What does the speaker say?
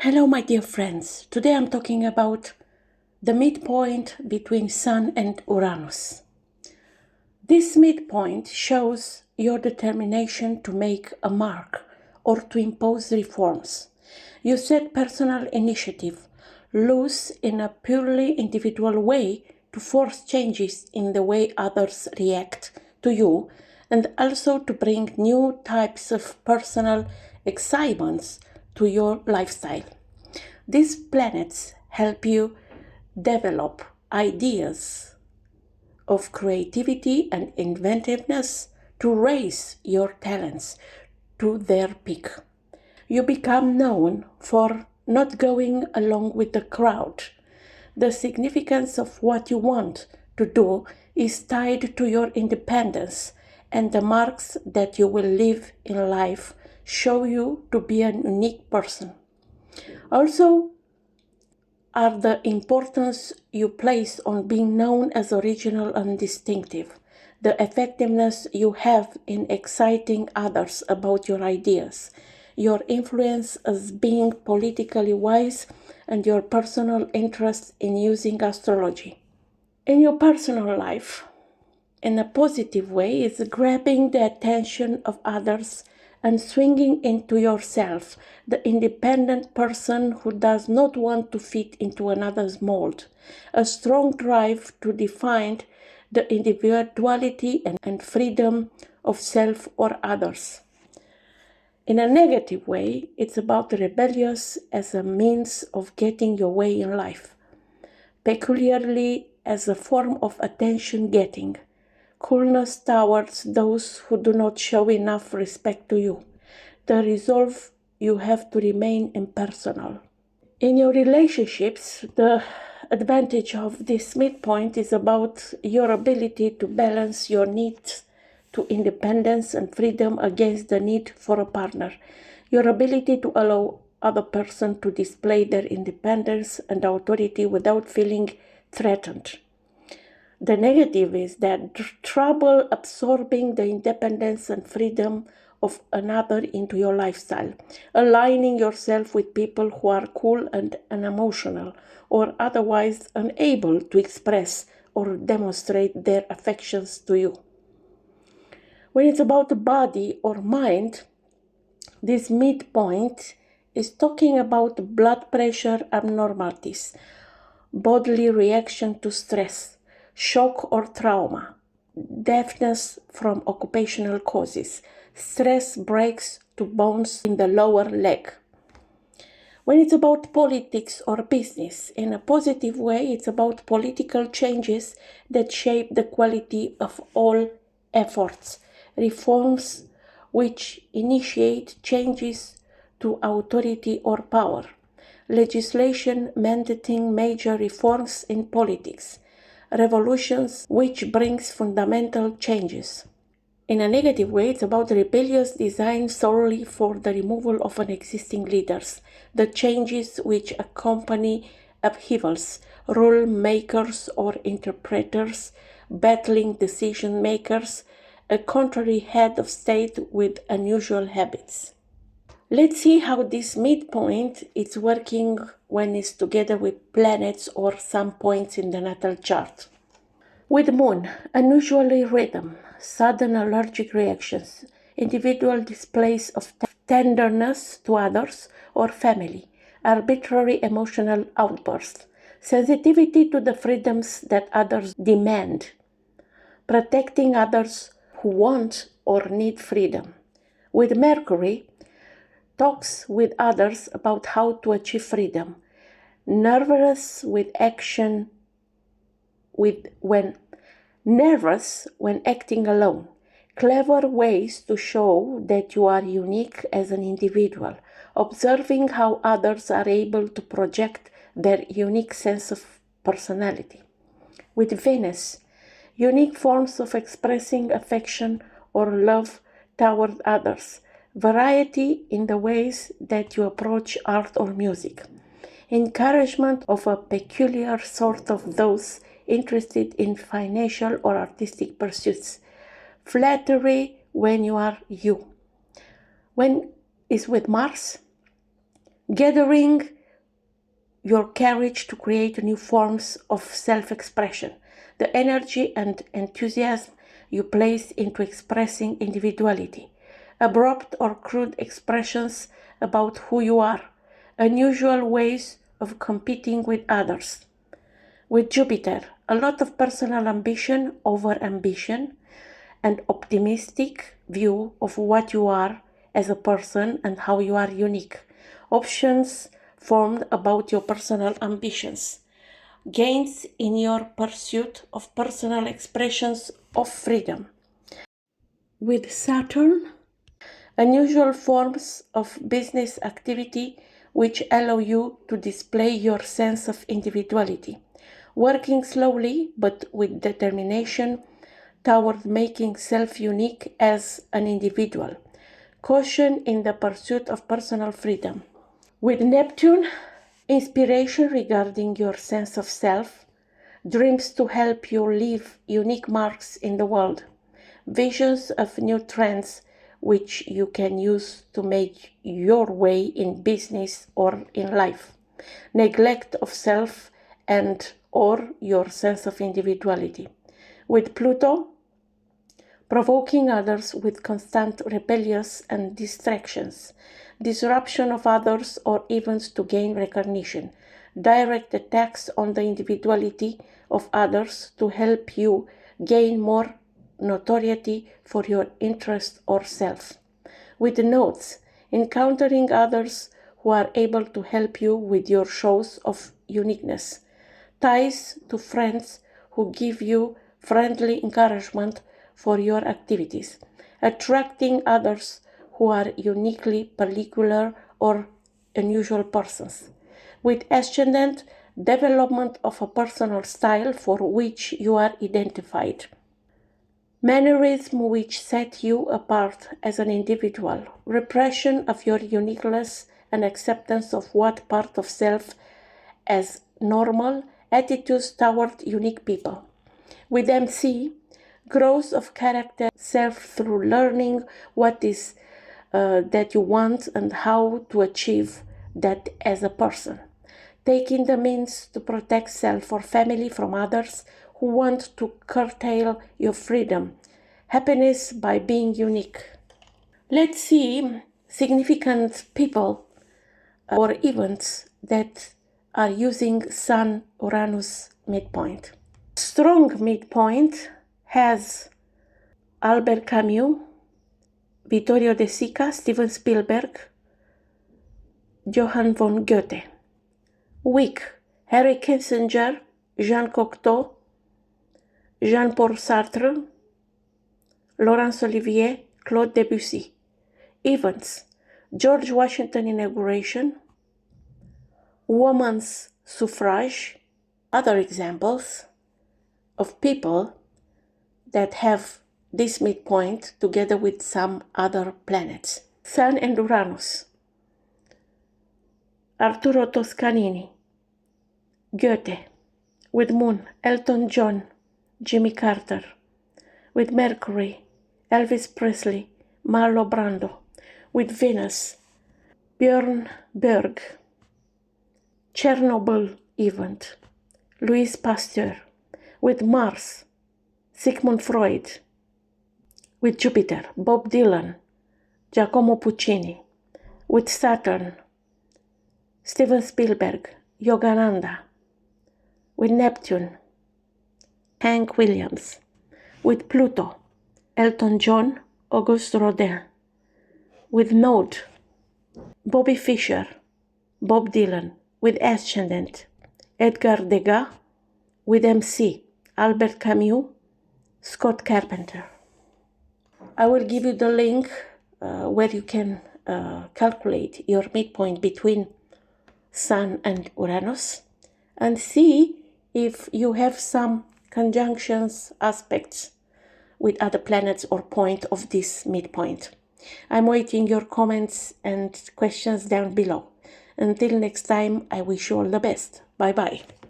Hello, my dear friends. Today I'm talking about the midpoint between Sun and Uranus. This midpoint shows your determination to make a mark or to impose reforms. You set personal initiative, loose in a purely individual way to force changes in the way others react to you and also to bring new types of personal excitements to your lifestyle. These planets help you develop ideas of creativity and inventiveness to raise your talents to their peak. You become known for not going along with the crowd. The significance of what you want to do is tied to your independence, and the marks that you will leave in life show you to be a unique person. Also, are the importance you place on being known as original and distinctive, the effectiveness you have in exciting others about your ideas, your influence as being politically wise, and your personal interest in using astrology. In your personal life, in a positive way, is grabbing the attention of others and swinging into yourself, the independent person who does not want to fit into another's mold, a strong drive to define the individuality and freedom of self or others. In a negative way, it's about rebellious as a means of getting your way in life, peculiarly as a form of attention getting, coolness towards those who do not show enough respect to you, the resolve you have to remain impersonal. In your relationships, the advantage of this midpoint is about your ability to balance your needs to independence and freedom against the need for a partner, your ability to allow other person to display their independence and authority without feeling threatened. The negative is that trouble absorbing the independence and freedom of another into your lifestyle, aligning yourself with people who are cool and unemotional or otherwise unable to express or demonstrate their affections to you. When it's about the body or mind, this midpoint is talking about blood pressure abnormalities, bodily reaction to stress, shock or trauma, deafness from occupational causes, stress breaks to bones in the lower leg. When it's about politics or business, in a positive way, it's about political changes that shape the quality of all efforts, reforms which initiate changes to authority or power, legislation mandating major reforms in politics, revolutions which brings fundamental changes. In a negative way, it's about rebellious design solely for the removal of an existing leaders, the changes which accompany upheavals, rule makers or interpreters, battling decision makers, a contrary head of state with unusual habits. Let's see how this midpoint is working when it's together with planets or some points in the natal chart. With Moon, unusually rhythm, sudden allergic reactions, individual displays of tenderness to others or family, arbitrary emotional outbursts, sensitivity to the freedoms that others demand, protecting others who want or need freedom. With Mercury, talks with others about how to achieve freedom, nervous when acting alone, clever ways to show that you are unique as an individual, observing how others are able to project their unique sense of personality. With Venus, unique forms of expressing affection or love toward others, variety in the ways that you approach art or music, encouragement of a peculiar sort of those interested in financial or artistic pursuits, flattery when you are you. When is with Mars, gathering your courage to create new forms of self-expression, the energy and enthusiasm you place into expressing individuality, abrupt or crude expressions about who you are, unusual ways of competing with others. With Jupiter, a lot of personal ambition over ambition, an optimistic view of what you are as a person and how you are unique, options formed about your personal ambitions, gains in your pursuit of personal expressions of freedom. With Saturn, unusual forms of business activity which allow you to display your sense of individuality, working slowly but with determination toward making self unique as an individual, caution in the pursuit of personal freedom. With Neptune, inspiration regarding your sense of self, dreams to help you leave unique marks in the world, visions of new trends which you can use to make your way in business or in life, neglect of self and or your sense of individuality. With Pluto, provoking others with constant rebellions and distractions, disruption of others or events to gain recognition, direct attacks on the individuality of others to help you gain more notoriety for your interest or self. With notes, encountering others who are able to help you with your shows of uniqueness, ties to friends who give you friendly encouragement for your activities, attracting others who are uniquely particular or unusual persons. With ascendant, development of a personal style for which you are identified. Mannerism which set you apart as an individual, repression of your uniqueness and acceptance of what part of self as normal, attitudes toward unique people. With MC, growth of character, self through learning what is that you want and how to achieve that as a person. Taking the means to protect self or family from others who want to curtail your freedom, happiness by being unique. Let's see significant people or events that are using Sun-Uranus midpoint. Strong midpoint has Albert Camus, Vittorio De Sica, Steven Spielberg, Johann von Goethe. Weak, Henry Kissinger, Jean Cocteau, Jean-Paul Sartre, Laurence Olivier, Claude Debussy. Events, George Washington inauguration, women's suffrage. Other examples of people that have this midpoint together with some other planets. Sun and Uranus, Arturo Toscanini, Goethe. With Moon, Elton John, Jimmy Carter. With Mercury, Elvis Presley, Marlon Brando. With Venus, Björn Berg. Chernobyl event, Louis Pasteur. With Mars, Sigmund Freud. With Jupiter, Bob Dylan, Giacomo Puccini. With Saturn, Steven Spielberg, Yogananda. With Neptune, Hank Williams. With Pluto, Elton John, Auguste Rodin. With Node, Bobby Fischer, Bob Dylan. With Ascendant, Edgar Degas. With MC, Albert Camus, Scott Carpenter. I will give you the link where you can calculate your midpoint between Sun and Uranus and see if you have some conjunctions, aspects with other planets or point of this midpoint. I'm waiting your comments and questions down below. Until next time, I wish you all the best. Bye-bye.